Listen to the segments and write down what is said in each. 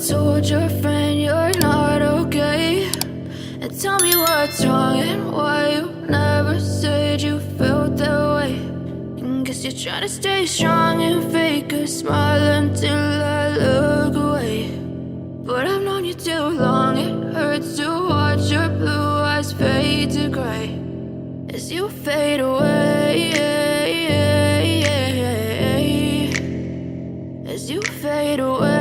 told your friend you're not okay? And tell me what's wrong and why you never said you felt that way. And guess you're trying to stay strong and fake a smile until I look away. But I've known you too long, it hurts to watch your blue eyes fade to gray as you fade away, as you fade away.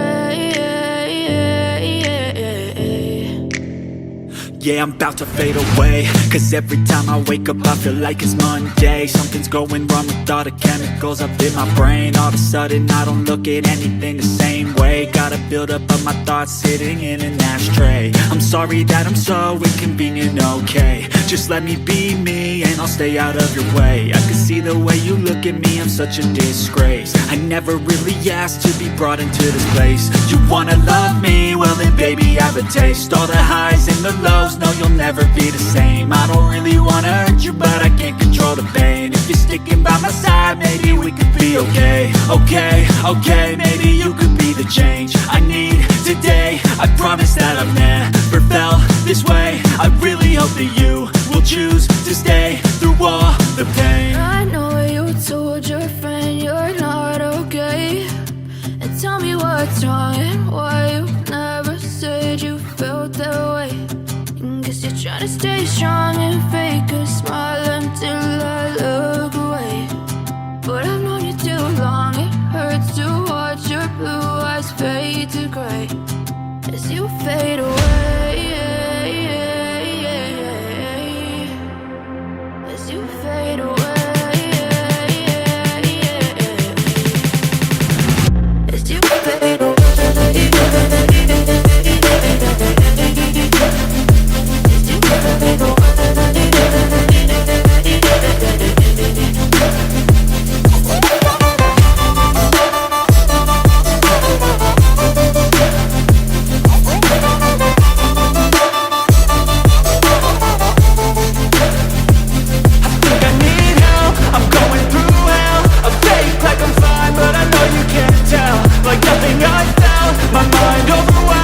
Yeah, I'm about to fade away, cause every time I wake up I feel like it's Monday. Something's going wrong with all the chemicals up in my brain. All of a sudden I don't look at anything the same way. Got a build up of my thoughts sitting in an ashtray. I'm sorry that I'm so inconvenient, okay? Just let me be me and I'll stay out of your way. I can see the way you look at me, I'm such a disgrace. I never really asked to be brought into this place. You wanna love me? Well then baby I have a taste. All the highs and the lows, no you'll never be the same. I don't really wanna hurt you but I can't control the pain. If you're sticking by my side maybe we could be okay. Okay, maybe you could be the change I need today. I promise that I've never felt this way. I really hope that you will choose to stay through all the pain. I know you told your friend you're not okay. And tell me what's wrong and why you never said you felt that way. And guess you're trying to stay strong and fake a smile until I look away. But I've known you too long, it hurts to watch your blue eyes fade to gray as you fade away, as you fade away, as you fade away. Like nothing I felt, my mind overwhelmed.